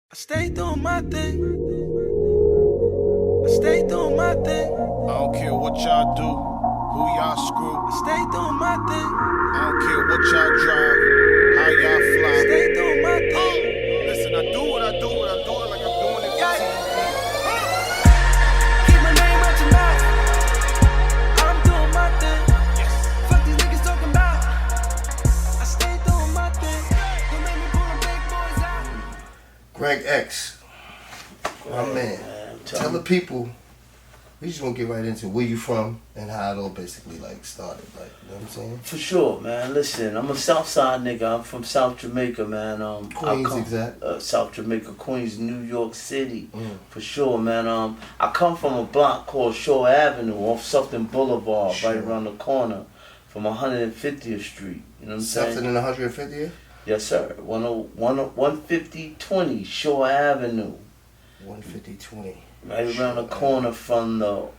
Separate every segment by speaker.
Speaker 1: I stay doing my thing. I stay doing my thing.
Speaker 2: I don't care what y'all do, who y'all screw.
Speaker 1: I stay doing my thing.
Speaker 2: I don't care what y'all drive, how y'all fly.
Speaker 1: I stay doing my thing.
Speaker 2: Listen, I do what I do, and I do it like I'm doing it for
Speaker 1: Keep my name out your mouth. I'm doing my thing.
Speaker 2: Yes.
Speaker 1: Fuck these niggas talking about. I stay doing my thing. Don't make me pull them big boys out.
Speaker 3: GREGX, my man. Tell the people, we just gonna get right into where you from and how it all basically like started, like, you know what I'm saying?
Speaker 4: For sure, man. Listen, I'm a Southside nigga. I'm from South Jamaica, man.
Speaker 3: Queens, exact.
Speaker 4: South Jamaica, Queens, New York City. For sure, man. I come from a block called Shore Avenue off Sufton Boulevard,
Speaker 3: Sure.
Speaker 4: right around the corner from 150th Street. You know what I'm saying?
Speaker 3: Something in 150th?
Speaker 4: Yes, sir. 150-20 Shore Avenue.
Speaker 3: 150-20.
Speaker 4: Right around the corner from the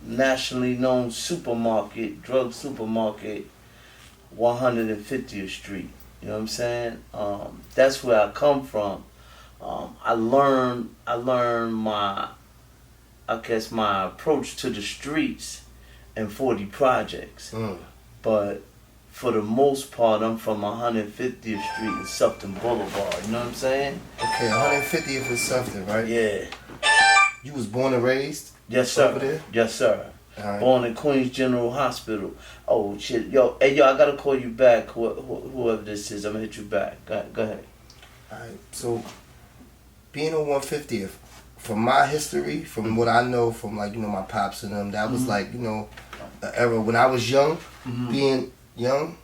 Speaker 4: nationally known supermarket, drug supermarket, 150th Street. You know what I'm saying? That's where I come from. I learned my approach to the streets in 40 projects. But for the most part, I'm from 150th Street and Sufton Boulevard. You know what I'm saying?
Speaker 3: Okay, 150th is something, right?
Speaker 4: Yeah.
Speaker 3: You was born and raised?
Speaker 4: Yes, sir.
Speaker 3: Over there?
Speaker 4: Yes, sir.
Speaker 3: All right.
Speaker 4: Born in Queens General Hospital. Oh, shit. Yo, hey, yo, I gotta call you back, whoever this is. I'm gonna hit you back. Go ahead.
Speaker 3: Alright, so being on 150th, from my history, from what I know from like, you know, my pops and them, that was like, you know, the era when I was young, being young,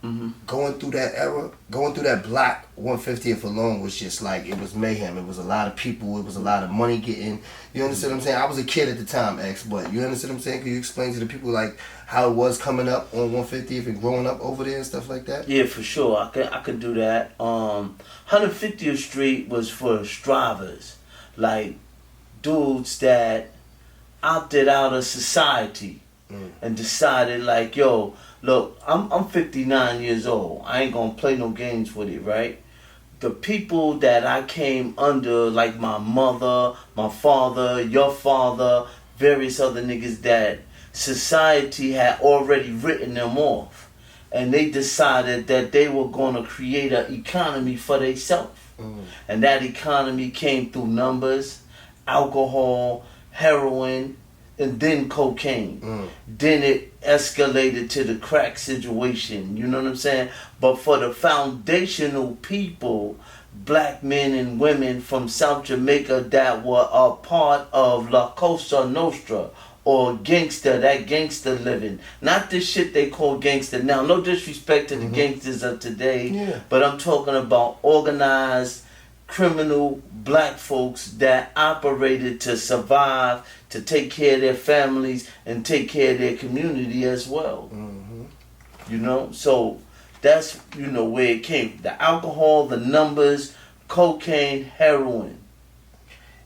Speaker 3: going through that era, going through that block 150th alone was just like, it was mayhem. It was a lot of people, it was a lot of money getting, you understand what I'm saying? I was a kid at the time, X, but you understand what I'm saying? Can you explain to the people like how it was coming up on 150th and growing up over there and stuff like that?
Speaker 4: Yeah, for sure. I could do that. 150th Street was for strivers, like dudes that opted out of society and decided like, yo, look, I'm 59 years old. I ain't gonna play no games with it, right? The people that I came under, like my mother, my father, your father, various other niggas that society had already written them off. And they decided that they were gonna create an economy for themselves. And that economy came through numbers, alcohol, heroin, and then cocaine. Then it escalated to the crack situation, you know what I'm saying? But for the foundational people, black men and women from South Jamaica that were a part of La Cosa Nostra, or that gangster living. Not the shit they call gangster now. No disrespect to the gangsters of today, but I'm talking about organized criminal black folks that operated to survive, to take care of their families and take care of their community as well. You know, so that's, you know, where it came. The alcohol, the numbers, cocaine, heroin.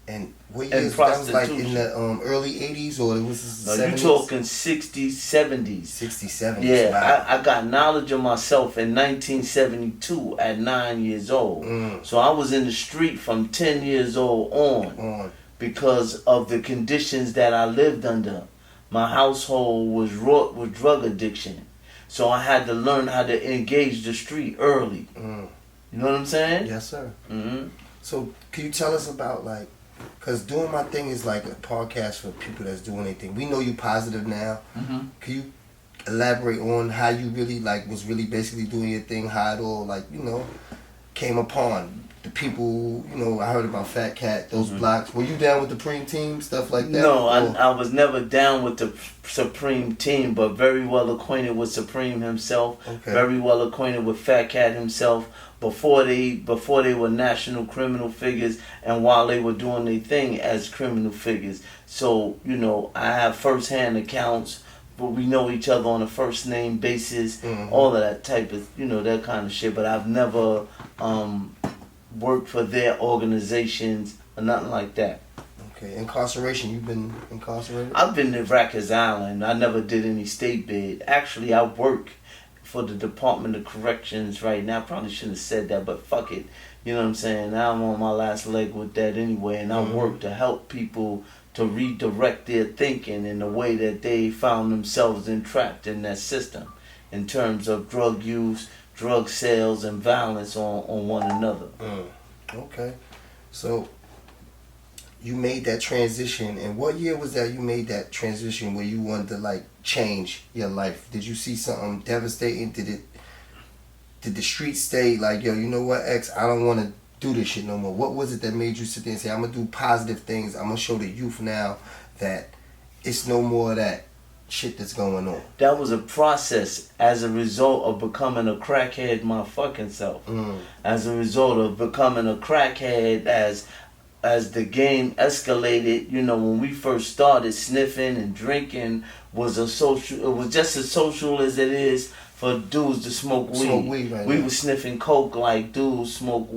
Speaker 3: And what years, that was like in the early 80s or it was the 70s?
Speaker 4: You talking 60s, 70s.
Speaker 3: 60s, 70s,
Speaker 4: Yeah,
Speaker 3: wow.
Speaker 4: I got knowledge of myself in 1972 at 9 years old. So I was in the street from 10 years old on because of the conditions that I lived under. My household was wrought with drug addiction. So I had to learn how to engage the street early. You know what I'm saying?
Speaker 3: Yes, sir. So can you tell us about like, because Doing My Thing is like a podcast for people that's doing anything. We know you positive now. Can you elaborate on how you really like was really basically doing your thing, how it all like, you know, came upon the people, you know, I heard about Fat Cat, those blocks. Were you down with the Preem team, stuff like that?
Speaker 4: No, I was never down with the Supreme team, but very well acquainted with Supreme himself. Very well acquainted with Fat Cat himself before they were national criminal figures and while they were doing their thing as criminal figures. So, you know, I have first-hand accounts, but we know each other on a first name basis, all of that type of, you know, that kind of shit. But I've never worked for their organizations or nothing like that.
Speaker 3: Okay, incarceration, you've been incarcerated?
Speaker 4: I've been to Rikers Island. I never did any state bid. Actually, I work for the Department of Corrections right now. I probably shouldn't have said that, but fuck it. You know what I'm saying? Now I'm on my last leg with that anyway, and I work to help people to redirect their thinking in the way that they found themselves entrapped in that system in terms of drug use, drug sales, and violence on one another.
Speaker 3: Okay. So you made that transition, and what year was that you made that transition where you wanted to like change your life? Did you see something devastating? Did the streets stay like, yo, you know what, X, I don't want to do this shit no more? What was it that made you sit there and say, I'm gonna do positive things, I'm gonna show the youth now that it's no more of that shit that's going on?
Speaker 4: That was a process as a result of becoming a crackhead my fucking self. As a result of becoming a crackhead as the game escalated. You know, when we first started, sniffing and drinking was just as social as it is for dudes to smoke weed. We were sniffing coke like dudes smoke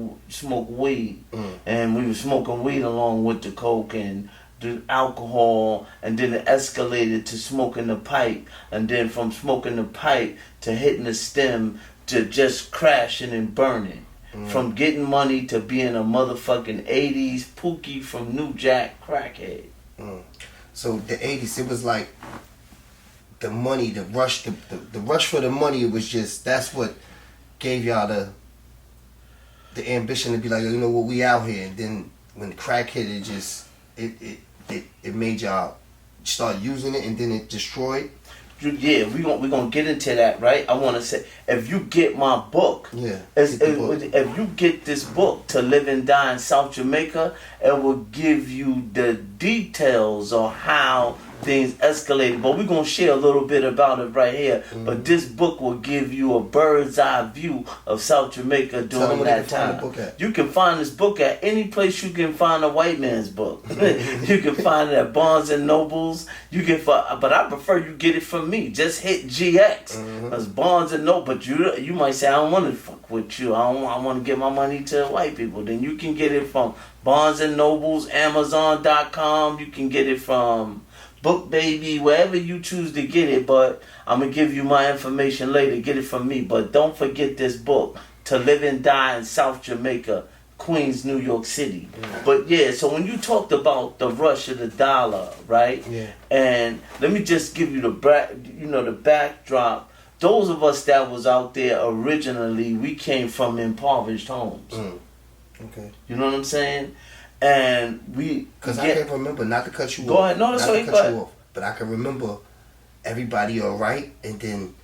Speaker 4: weed. And we were smoking weed along with the coke and the alcohol, and then it escalated to smoking the pipe, and then from smoking the pipe to hitting the stem to just crashing and burning. From getting money to being a motherfucking 80s Pookie from New Jack crackhead.
Speaker 3: So the 80s, it was like the money, the rush, the rush for the money. It was just, that's what gave y'all the ambition to be like, you know what, we out here. And then when the crack hit, it just it made y'all start using it, and then it destroyed.
Speaker 4: Yeah, we gonna get into that, right? I want to say, if you get my book, if you get this book, To Live and Die in South Jamaica, it will give you the details of how things escalated. But we're gonna share a little bit about it right here. But this book will give you a bird's eye view of South Jamaica during that time. You can find this book at any place you can find a white man's book. You can find it at Barnes and Nobles. You can find, but I prefer you get it from me. Just hit GX, because Barnes and Noble. But you might say, I don't want to fuck with you. I want to give my money to white people. Then you can get it from Barnes and Nobles, Amazon.com. You can get it from Book Baby, wherever you choose to get it. But I'm gonna give you my information later. Get it from me. But don't forget this book, To Live and Die in South Jamaica, Queens, New York City. But yeah, so when you talked about the rush of the dollar, right?
Speaker 3: Yeah.
Speaker 4: And let me just give you the backdrop. Those of us that was out there originally, we came from impoverished homes.
Speaker 3: Okay.
Speaker 4: You know what I'm saying? And
Speaker 3: because I can remember, not to cut you off.
Speaker 4: Go ahead. No, that's okay. Go ahead.
Speaker 3: But I can remember everybody all right, and then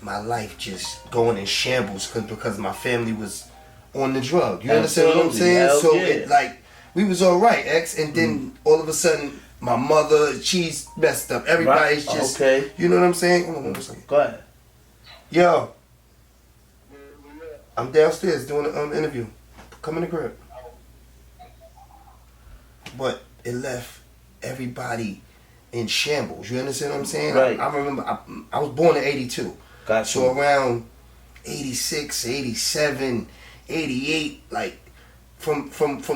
Speaker 3: my life just going in shambles because my family was on the drug. You understand what I'm saying?
Speaker 4: Hell
Speaker 3: so
Speaker 4: yeah.
Speaker 3: it like we was all right, X, and then all of a sudden my mother, she's messed up. Everybody's just You know what I'm saying? Hold on 1 second.
Speaker 4: Go ahead.
Speaker 3: Yo, I'm downstairs doing an interview. Come in the crib. But it left everybody in shambles. You understand what I'm saying?
Speaker 4: Right.
Speaker 3: I remember I was born in 82.
Speaker 4: Gotcha.
Speaker 3: So around 86, 87, 88, like from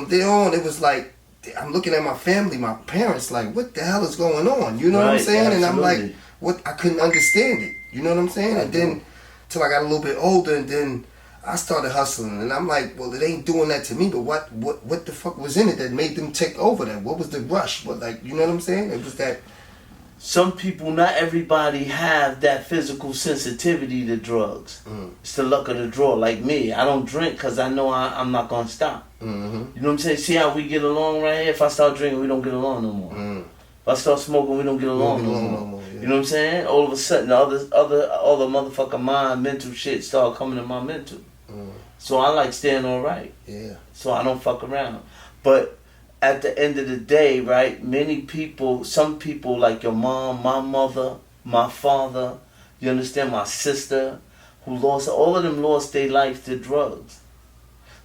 Speaker 3: there on, it was like I'm looking at my family, my parents, like, what the hell is going on? You know what I'm saying?
Speaker 4: Absolutely.
Speaker 3: And I'm like, what? I couldn't understand it. You know what I'm saying? And then till I got a little bit older, and then I started hustling, and I'm like, well, it ain't doing that to me, but what the fuck was in it that made them take over that? What was the rush? What, like, you know what I'm saying? It was that.
Speaker 4: Some people, not everybody have that physical sensitivity to drugs. It's the luck of the draw. Like me, I don't drink because I know I'm not going to stop. You know what I'm saying? See how we get along right here? If I start drinking, we don't get along no more. If I start smoking, we don't get along no more.
Speaker 3: Yeah.
Speaker 4: You know what I'm saying? All of a sudden, all the motherfucking mind, mental shit start coming in my mental. So I like staying all right.
Speaker 3: Yeah.
Speaker 4: So I don't fuck around. But at the end of the day, right, some people like your mom, my mother, my father, you understand, my sister, all of them lost their life to drugs.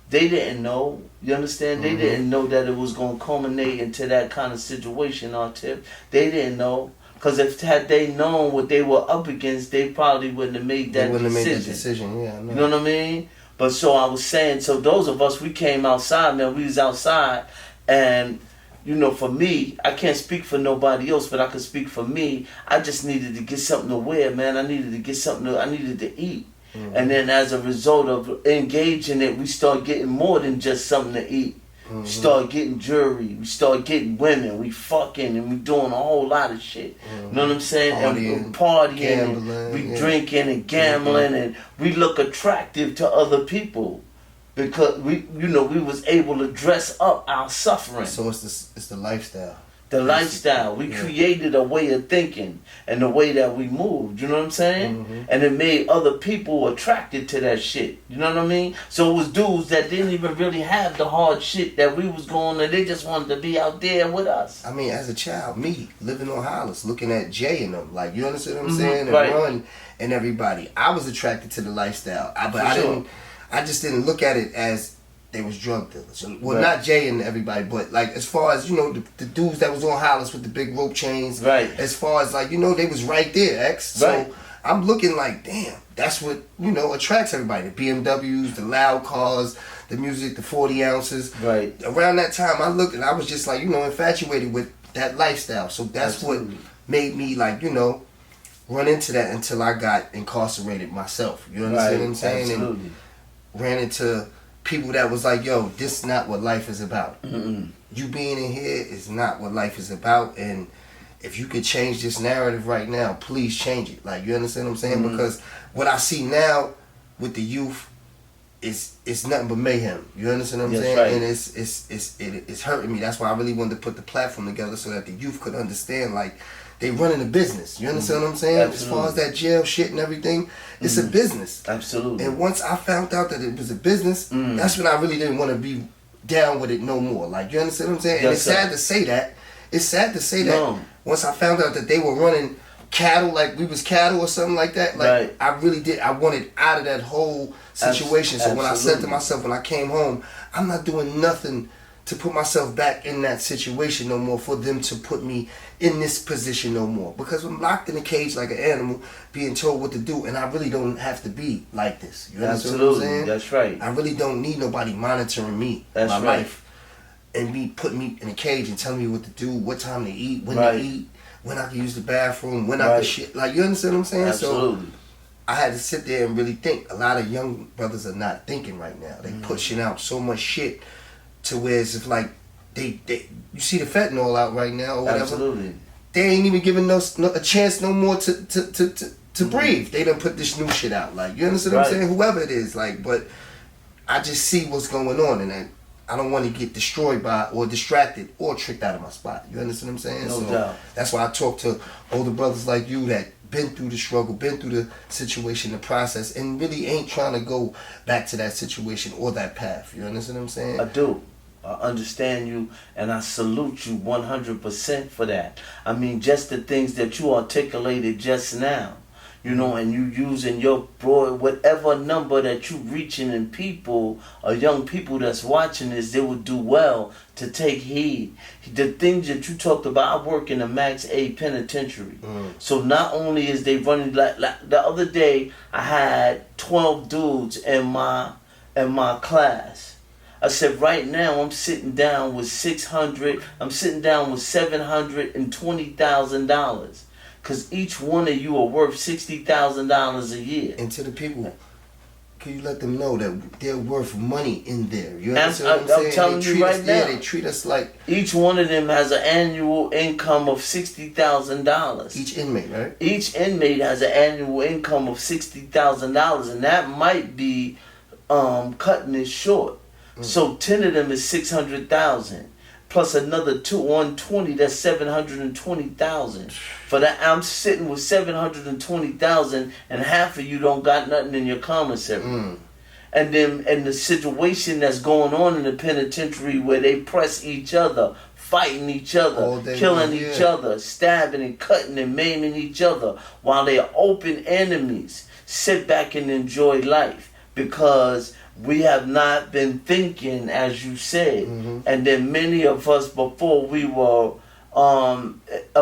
Speaker 4: They didn't know, you understand? They didn't know that it was going to culminate into that kind of situation or tip. They didn't know. Because had they known what they were up against, they probably wouldn't have made that decision.
Speaker 3: Yeah, I know.
Speaker 4: You know what I mean? But so I was saying, so those of us, we came outside, man. We was outside. And, you know, for me, I can't speak for nobody else, but I can speak for me. I just needed to get something to wear, man. I needed to get something I needed to eat. And then as a result of engaging it, we start getting more than just something to eat. We start getting jewelry, we start getting women, we fucking and we doing a whole lot of shit. You know what I'm saying?
Speaker 3: Partying,
Speaker 4: and partying,
Speaker 3: gambling,
Speaker 4: and we
Speaker 3: yeah.
Speaker 4: drinking and gambling, and we look attractive to other people because we was able to dress up our suffering.
Speaker 3: So it's the lifestyle.
Speaker 4: The lifestyle. We created a way of thinking and the way that we moved. You know what I'm saying? And it made other people attracted to that shit. You know what I mean? So it was dudes that didn't even really have the hard shit that we was going, and they just wanted to be out there with us.
Speaker 3: I mean, as a child, me living on Hollis, looking at Jay and them, like, you understand what I'm saying? And
Speaker 4: Right.
Speaker 3: Run and everybody. I was attracted to the lifestyle. I just didn't look at it as they was drug dealers. Well, not Jay and everybody, but like as far as, the dudes that was on Hollis with the big rope chains.
Speaker 4: Right.
Speaker 3: As far as like, they was right there, X.
Speaker 4: Right.
Speaker 3: So I'm looking like, damn, that's what, attracts everybody. The BMWs, the loud cars, the music, the 40 ounces.
Speaker 4: Right.
Speaker 3: Around that time, I looked and I was just like, infatuated with that lifestyle. So that's
Speaker 4: Absolutely.
Speaker 3: what made me like, run into that until I got incarcerated myself. You understand what I'm saying?
Speaker 4: Absolutely.
Speaker 3: And ran into people that was like, yo, this is not what life is about.
Speaker 4: Mm-mm.
Speaker 3: You being in here is not what life is about. And if you could change this narrative right now, please change it. Like, you understand what I'm saying? Because what I see now with the youth is nothing but mayhem. You understand what I'm saying?
Speaker 4: Right.
Speaker 3: And it's hurting me. That's why I really wanted to put the platform together so that the youth could understand, like, they running a business. You understand what I'm saying?
Speaker 4: Absolutely.
Speaker 3: As far as that jail shit and everything, it's a business.
Speaker 4: Absolutely.
Speaker 3: And once I found out that it was a business, that's when I really didn't want to be down with it no more. Like, you understand what I'm saying? And
Speaker 4: Yes,
Speaker 3: it's
Speaker 4: sir.
Speaker 3: sad to say that. It's sad to say that
Speaker 4: No.
Speaker 3: once I found out that they were running cattle, like we was cattle or something like that, like
Speaker 4: Right.
Speaker 3: I really did. I wanted out of that whole situation. So when I said to
Speaker 4: Absolutely.
Speaker 3: myself when I came home, I'm not doing nothing to put myself back in that situation no more, for them to put me in this position no more. Because I'm locked in a cage like an animal, being told what to do, and I really don't have to be like this. You understand what I'm
Speaker 4: Absolutely.
Speaker 3: saying?
Speaker 4: That's right.
Speaker 3: I really don't need nobody monitoring me,
Speaker 4: That's
Speaker 3: my
Speaker 4: right.
Speaker 3: life, and me putting me in a cage and telling me what to do, what time to eat, when
Speaker 4: Right.
Speaker 3: to eat, when I can use the bathroom, when I
Speaker 4: Right.
Speaker 3: can shit. Like, you understand what I'm saying?
Speaker 4: Absolutely.
Speaker 3: So I had to sit there and really think. A lot of young brothers are not thinking right now. They pushing out so much shit to where it's if like they you see the fentanyl out right now or whatever.
Speaker 4: Absolutely.
Speaker 3: They ain't even giving us a chance no more to breathe. They done put this new shit out. Like, you understand what I'm
Speaker 4: Right.
Speaker 3: saying? Whoever it is, like, but I just see what's going on, and I don't want to get destroyed by or distracted or tricked out of my spot. You understand what I'm saying?
Speaker 4: No
Speaker 3: So
Speaker 4: doubt.
Speaker 3: that's why I talk to older brothers like you that been through the struggle, been through the situation, the process, and really ain't trying to go back to that situation or that path. You understand what I'm saying?
Speaker 4: I do. I understand you, and I salute you 100% for that. I mean, just the things that you articulated just now, and you using your broad, whatever number that you reaching in people, or young people that's watching this, they would do well to take heed. The things that you talked about, I work in the Max A penitentiary. So not only is they running, like the other day, I had 12 dudes in my class. I said, right now I'm sitting down with $720,000. Because each one of you are worth $60,000 a year.
Speaker 3: And to the people, can you let them know that they're worth money in there? You
Speaker 4: I'm
Speaker 3: understand what I'm saying?
Speaker 4: telling
Speaker 3: They
Speaker 4: you
Speaker 3: treat
Speaker 4: right
Speaker 3: us,
Speaker 4: now.
Speaker 3: Yeah, they treat us like
Speaker 4: Each one of them has an annual income of $60,000.
Speaker 3: each inmate, right?
Speaker 4: Each inmate has an annual income of $60,000, and that might be cutting it short. So 10 of them is 600,000, plus another 120. That's 720,000. For that, I'm sitting with 720,000, and half of you don't got nothing in your commissary. And then, and the situation that's going on in the penitentiary where they press each other, fighting each
Speaker 3: All
Speaker 4: other,
Speaker 3: day
Speaker 4: killing
Speaker 3: long,
Speaker 4: each
Speaker 3: yeah.
Speaker 4: other, stabbing and cutting and maiming each other, while they are open enemies. Sit back and enjoy life, because we have not been thinking, as you said. And then many of us, before we were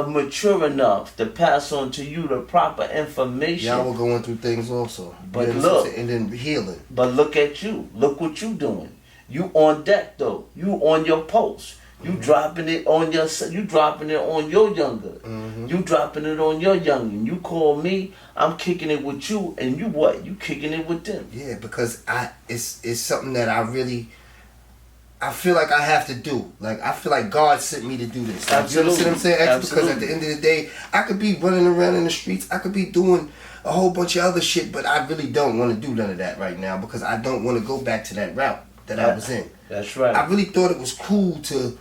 Speaker 4: mature enough to pass on to you the proper information.
Speaker 3: Y'all were going through things also.
Speaker 4: But
Speaker 3: You understand what I'm
Speaker 4: look.
Speaker 3: saying? And then healing.
Speaker 4: But look at you. Look what you doing. You on deck though. You on your post. You dropping it on your. You dropping it on your younger. You dropping it on your youngin. You call me. I'm kicking it with you, and you what? You kicking it with them.
Speaker 3: Yeah, because it's something that I feel like I have to do. Like, I feel like God sent me to do this. Like,
Speaker 4: Absolutely.
Speaker 3: You understand what I'm saying?
Speaker 4: Absolutely.
Speaker 3: Because at the end of the day, I could be running around in the streets. I could be doing a whole bunch of other shit, but I really don't want to do none of that right now because I don't want to go back to that route that I was in.
Speaker 4: That's right.
Speaker 3: I really thought it was cool to,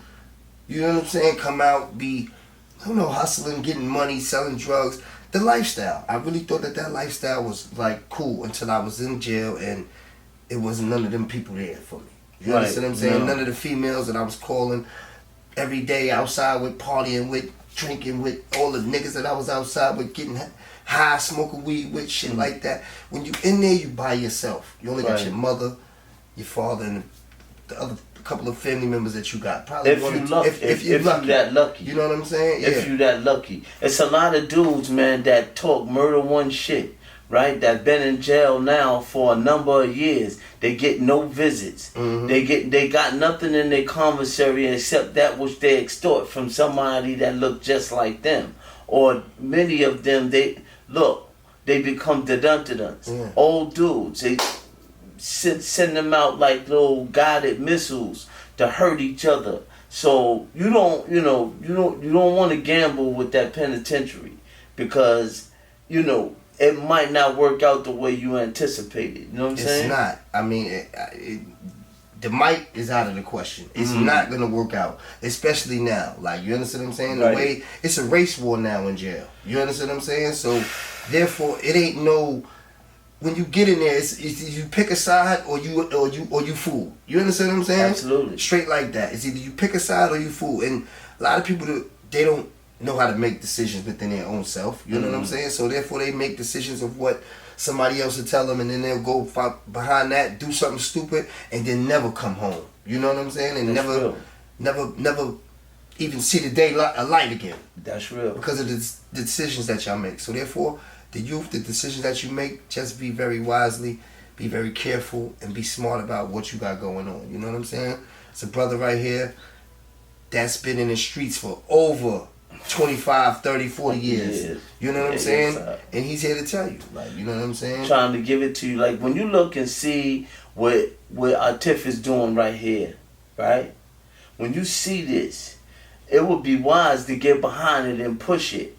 Speaker 3: you know what I'm saying, come out, be, I don't know, hustling, getting money, selling drugs. The lifestyle. I really thought that lifestyle was, like, cool until I was in jail and it wasn't none of them people there for me. You understand what I'm saying?
Speaker 4: No.
Speaker 3: None of the females that I was calling every day outside with, partying with, drinking with, all the niggas that I was outside with, getting high, smoking weed with, shit like that. When you in there, you by yourself. You only got your mother, your father, and the other couple of family members that you got. Probably
Speaker 4: if you lucky. If you that lucky.
Speaker 3: You know what I'm saying?
Speaker 4: If you that lucky. It's a lot of dudes, man, that talk murder one shit. Right, that been in jail now for a number of years. They get no visits. They got nothing in their commissary except that which they extort from somebody that look just like them. Or many of them, they become the old dudes. They send them out like little guided missiles to hurt each other. So you don't want to gamble with that penitentiary because it might not work out the way you anticipated. You know what I'm saying?
Speaker 3: It's not. I mean, the mic is out of the question. It's not going to work out, especially now. Like, you understand what I'm saying? The way it's a race war now in jail. You understand what I'm saying? So, therefore, it ain't no. When you get in there, it's you pick a side or you fool. You understand what I'm saying?
Speaker 4: Absolutely.
Speaker 3: Straight like that. It's either you pick a side or you fool. And a lot of people, they don't know how to make decisions within their own self. You know what I'm saying? So therefore they make decisions of what somebody else will tell them, and then they'll go behind that, do something stupid, and then never come home. You know what I'm saying? And never even see the day light again.
Speaker 4: That's real.
Speaker 3: Because of the decisions that y'all make. So therefore, the youth, the decisions that you make, just be very wisely, be very careful, and be smart about what you got going on. You know what I'm saying? It's a brother right here that's been in the streets for over 25, 30, 40 years. You know what I'm saying? And he's here to tell you. Like, you know what I'm saying?
Speaker 4: Trying to give it to you. Like, when you look and see what Atif is doing right here, right? When you see this, it would be wise to get behind it and push it.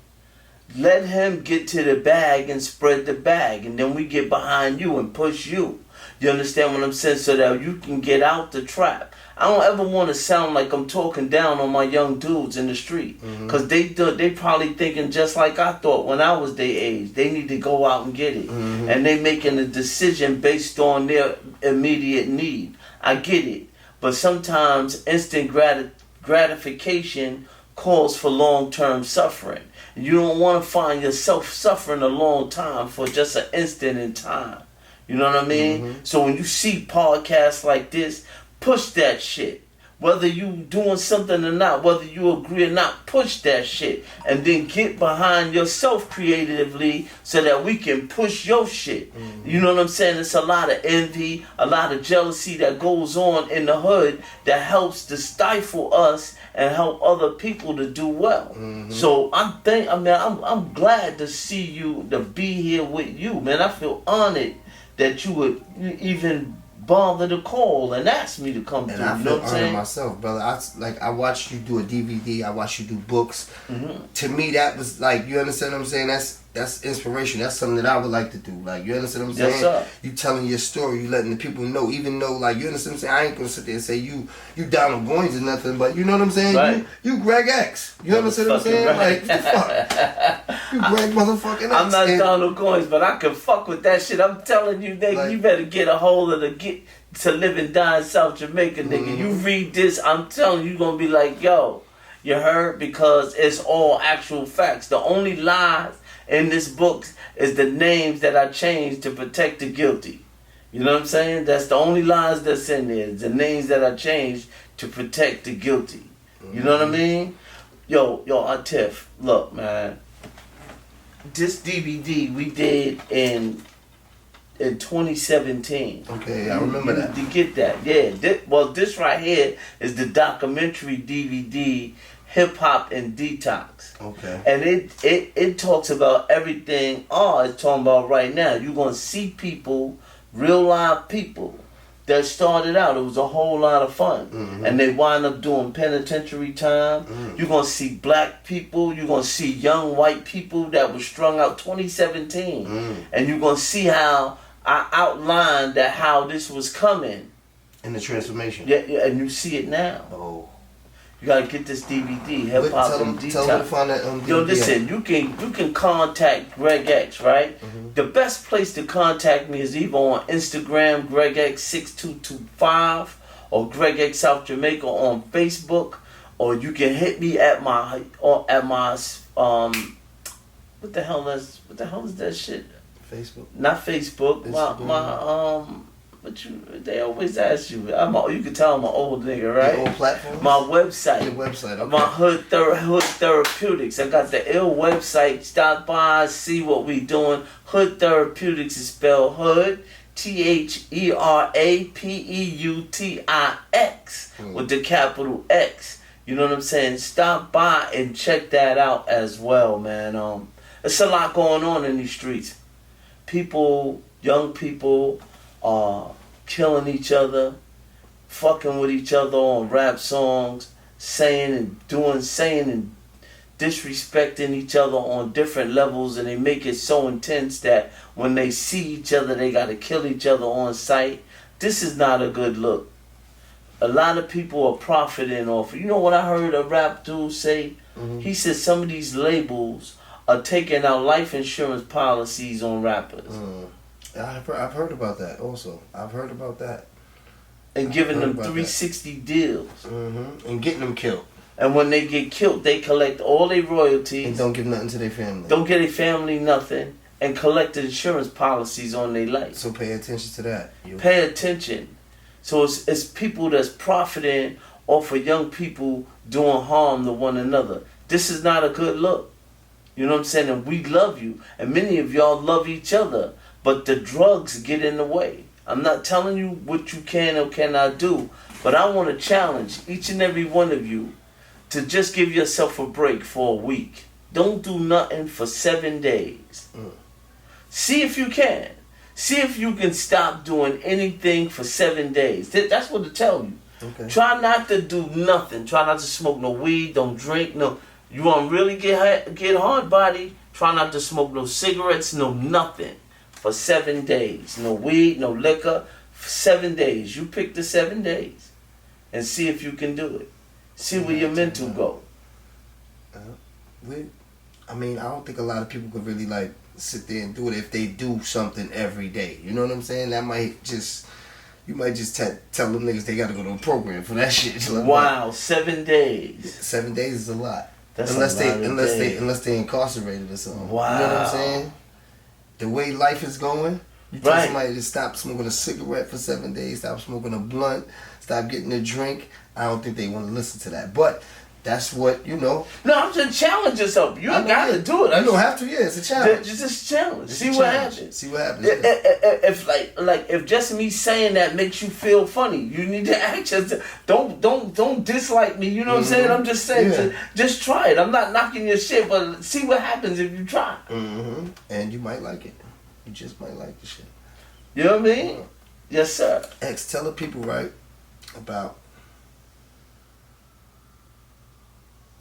Speaker 4: Let him get to the bag and spread the bag, and then we get behind you and push you. You understand what I'm saying? So that you can get out the trap. I don't ever want to sound like I'm talking down on my young dudes in the street. Because they probably thinking just like I thought when I was their age. They need to go out and get it. And they making a decision based on their immediate need. I get it. But sometimes instant gratification calls for long-term suffering. You don't want to find yourself suffering a long time for just an instant in time. You know what I mean? So when you see podcasts like this, push that shit. Whether you doing something or not, whether you agree or not, push that shit. And then get behind yourself creatively so that we can push your shit. You know what I'm saying? It's a lot of envy, a lot of jealousy that goes on in the hood that helps to stifle us and help other people to do well. So I'm glad to see you, to be here with you, man. I feel honored that you would even bother to call and ask me to come through.
Speaker 3: And I
Speaker 4: You know
Speaker 3: feel
Speaker 4: what I'm saying?
Speaker 3: honored myself, brother. I watched you do a DVD. I watched you do books. To me, that was like, you understand what I'm saying? That's inspiration. That's something that I would like to do. Like, you understand what I'm saying?
Speaker 4: Yes, sir.
Speaker 3: You telling your story. You letting the people know. Even though, like, you understand what I'm saying? I ain't gonna sit there and say you Donald Goins or nothing. But you know what I'm saying?
Speaker 4: Right.
Speaker 3: You GREGX. You understand what I'm saying?
Speaker 4: Right.
Speaker 3: Like, what the fuck? You Greg motherfucking X.
Speaker 4: I'm not Donald Goins, but I can fuck with that shit. I'm telling you, nigga,
Speaker 3: Like,
Speaker 4: you better get a hold of to live and die in South Jamaica, nigga. You read this, I'm telling you, you're gonna be like, yo, you heard? Because it's all actual facts. The only lies in this book is the names that I changed to protect the guilty. You know what I'm saying? That's the only lies that's in there. It's the names that I changed to protect the guilty. You know what I mean? Yo, Atif, look, man. This DVD we did in 2017.
Speaker 3: Okay, I remember that.
Speaker 4: To get that, yeah. This right here is the documentary DVD Hip Hop and Detox.
Speaker 3: Okay.
Speaker 4: And it talks about everything it's talking about right now. You're going to see people, real live people, that started out. It was a whole lot of fun.
Speaker 3: Mm-hmm.
Speaker 4: And they wind up doing penitentiary time.
Speaker 3: Mm.
Speaker 4: You're going to see black people. You're going to see young white people that were strung out 2017. And you're going to see how I outlined that how this was coming.
Speaker 3: In the transformation.
Speaker 4: Yeah, and you see it now.
Speaker 3: Oh.
Speaker 4: You gotta get this DVD, Hip Hop and Detox.
Speaker 3: Tell them to find that DVD.
Speaker 4: Yo, listen, you can contact GREGX, right?
Speaker 3: Mm-hmm.
Speaker 4: The best place to contact me is either on Instagram, GREGX6225, or GREGX South Jamaica on Facebook, or you can hit me at my what the hell is that shit?
Speaker 3: Facebook.
Speaker 4: Not Facebook.
Speaker 3: Instagram.
Speaker 4: They always ask you. You can tell I'm an old nigga, right?
Speaker 3: Your old platform.
Speaker 4: My website.
Speaker 3: Your website. Okay.
Speaker 4: My Hood Therapeutics. I got the ill website. Stop by, see what we doing. Hood Therapeutics is spelled Hood, THERAPEUTIX with the capital X. You know what I'm saying? Stop by and check that out as well, man. There's a lot going on in these streets. People, young people, are killing each other, fucking with each other on rap songs, saying and disrespecting each other on different levels, and they make it so intense that when they see each other, they gotta kill each other on sight. This is not a good look. A lot of people are profiting off. You know what I heard a rap dude say?
Speaker 3: Mm-hmm.
Speaker 4: He said some of these labels are taking out life insurance policies on rappers.
Speaker 3: I've heard about that also. I've heard about that.
Speaker 4: And giving them 360 deals.
Speaker 3: Mm-hmm. And getting them killed.
Speaker 4: And when they get killed, they collect all their royalties.
Speaker 3: And don't give nothing to their family.
Speaker 4: Don't get their family nothing. And collect the insurance policies on their life.
Speaker 3: So pay attention to that.
Speaker 4: Pay attention. So it's people that's profiting off of young people doing harm to one another. This is not a good look. You know what I'm saying? And we love you. And many of y'all love each other. But the drugs get in the way. I'm not telling you what you can or cannot do, but I want to challenge each and every one of you to just give yourself a break for a week. Don't do nothing for 7 days. See if you can. See if you can stop doing anything for 7 days. That's what to tell you.
Speaker 3: Okay.
Speaker 4: Try not to do nothing. Try not to smoke no weed. Don't drink. No. You want to really get hard body? Try not to smoke no cigarettes. No nothing. For 7 days. No weed, no liquor. For 7 days. You pick the 7 days. And see if you can do it. See where your mental go.
Speaker 3: I don't think a lot of people could really sit there and do it if they do something every day. You know what I'm saying? You might just tell them niggas they gotta go to a program for that shit.
Speaker 4: Wow, 7 days.
Speaker 3: 7 days is a lot.
Speaker 4: That's
Speaker 3: unless
Speaker 4: a lot of days.
Speaker 3: unless they incarcerated or something.
Speaker 4: Wow.
Speaker 3: You know what I'm saying? The way life is going, you tell somebody to stop smoking a cigarette for 7 days, stop smoking a blunt, stop getting a drink. I don't think they want to listen to that. But that's what,
Speaker 4: No, I'm just challenge yourself. You got to do it.
Speaker 3: You don't have to, it's a challenge.
Speaker 4: Just challenge. See
Speaker 3: what
Speaker 4: happens.
Speaker 3: See what happens.
Speaker 4: If just me saying that makes you feel funny, you need to act don't dislike me. You know what I'm saying? I'm just saying, just try it. I'm not knocking your shit, but see what happens if you try.
Speaker 3: Mm-hmm. And you might like it. You just might like the shit.
Speaker 4: You know what I mean? Yes, sir.
Speaker 3: X, tell the people about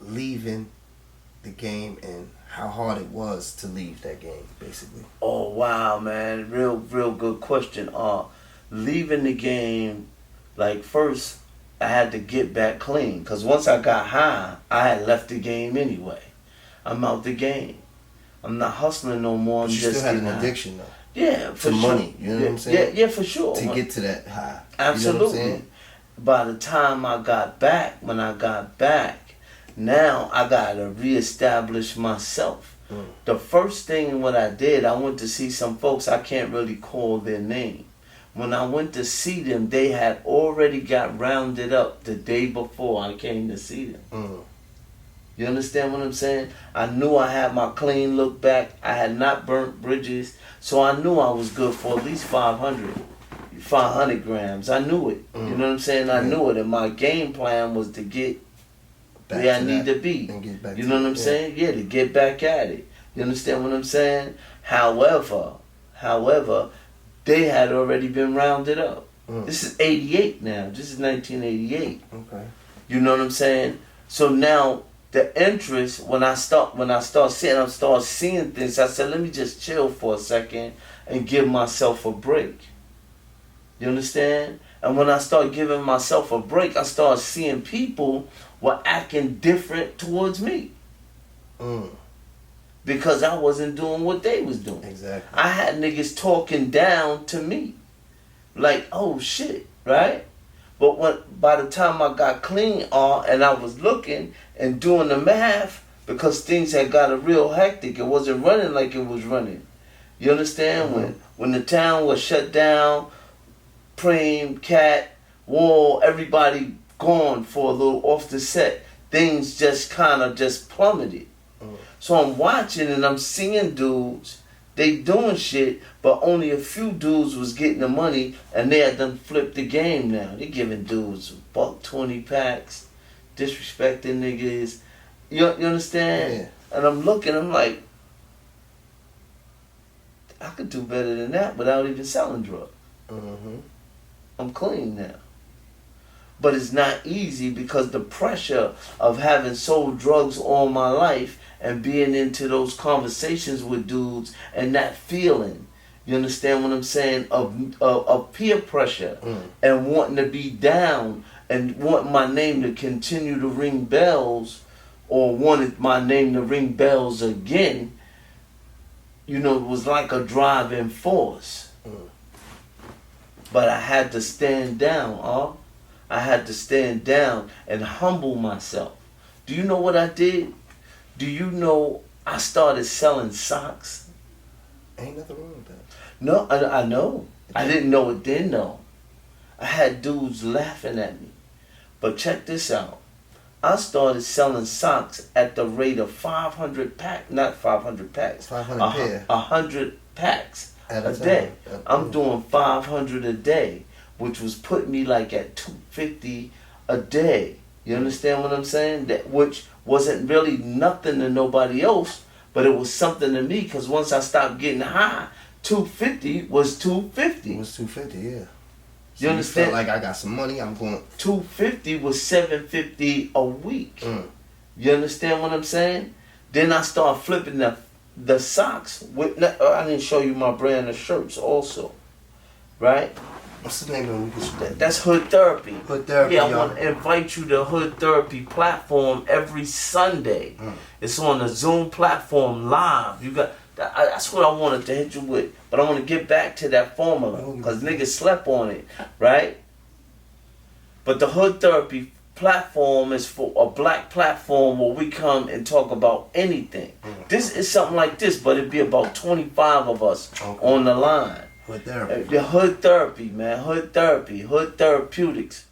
Speaker 3: leaving the game and how hard it was to leave that game, basically.
Speaker 4: Oh wow, man, real good question. Leaving the game, first I had to get back clean, cause once I got high, I had left the game anyway. I'm out the game. I'm not hustling no more.
Speaker 3: But you still had an addiction though.
Speaker 4: Yeah, for
Speaker 3: to
Speaker 4: sure.
Speaker 3: Money. You know what I'm saying?
Speaker 4: Yeah, for sure.
Speaker 3: To get to that high.
Speaker 4: Absolutely.
Speaker 3: You know what I'm saying?
Speaker 4: By the time I got back, now I gotta reestablish myself. The first thing what I did, I went to see some folks, I can't really call their name. When I went to see them, they had already got rounded up the day before I came to see them. You understand what I'm saying? I knew I had my clean look back. I had not burnt bridges. So I knew I was good for at least 500 grams. I knew it. You know what I'm saying? I knew it. And my game plan was to get
Speaker 3: back
Speaker 4: where I
Speaker 3: to
Speaker 4: need
Speaker 3: that
Speaker 4: to be.
Speaker 3: and get back
Speaker 4: You
Speaker 3: to
Speaker 4: know
Speaker 3: it,
Speaker 4: what I'm
Speaker 3: yeah.
Speaker 4: saying? Yeah, to get back at it. You understand what I'm saying? However, they had already been rounded up. This is 88 now. This is 1988.
Speaker 3: Okay.
Speaker 4: You know what I'm saying? So now the interest, when I start seeing things, I said, let me just chill for a second and give myself a break. You understand? And when I start giving myself a break, I start seeing people were acting different towards me. Because I wasn't doing what they was doing.
Speaker 3: Exactly.
Speaker 4: I had niggas talking down to me. Like, oh shit, right? But by the time I got clean and I was looking and doing the math, because things had got a real hectic, it wasn't running like it was running. You understand? When the town was shut down, Preem, Cat, Wall, everybody gone for a little off the set, things just kind of just plummeted. So I'm watching and I'm seeing dudes, they doing shit, but only a few dudes was getting the money, and they had done flipped the game now. They giving dudes $1.20 packs, disrespecting niggas. You understand?
Speaker 3: Yeah.
Speaker 4: And I'm looking, I'm like, I could do better than that without even selling drugs. I'm clean now. But it's not easy because the pressure of having sold drugs all my life and being into those conversations with dudes and that feeling, you understand what I'm saying, of peer pressure and wanting to be down and wanting my name to continue to ring bells, or wanted my name to ring bells again, you know, it was like a driving force. But I had to stand down, I had to stand down and humble myself. Do you know what I did? Do you know I started selling socks?
Speaker 3: Ain't nothing wrong with that.
Speaker 4: No, I know. I didn't know it then, though. I had dudes laughing at me. But check this out. I started selling socks at the rate of 500 packs, not 500 packs.
Speaker 3: 500 pair.
Speaker 4: 100 packs
Speaker 3: At
Speaker 4: a
Speaker 3: a
Speaker 4: day.
Speaker 3: time.
Speaker 4: I'm doing 500 a day, which was putting me like at 250 a day. You understand what I'm saying? Which wasn't really nothing to nobody else, but it was something to me, because once I stopped getting high, 250 was 250.
Speaker 3: It was 250, yeah. So
Speaker 4: You understand?
Speaker 3: felt like I got some money, I'm going.
Speaker 4: 250 was 750 a week. You understand what I'm saying? Then I started flipping the socks. I didn't show you my brand of shirts also, right?
Speaker 3: What's the name of it?
Speaker 4: That's Hood Therapy.
Speaker 3: Hood Therapy,
Speaker 4: Yeah, I
Speaker 3: y'all.
Speaker 4: want to invite you to Hood Therapy platform every Sunday. It's on the Zoom platform live. You got. That's what I wanted to hit you with. But I want to get back to that formula, because niggas slept on it, right? But the Hood Therapy platform is for a black platform where we come and talk about anything. This is something like this, but it'd be about 25 of us on the line.
Speaker 3: Hood Therapy.
Speaker 4: The Hood Therapy, man. Hood Therapy. Hood Therapeutics.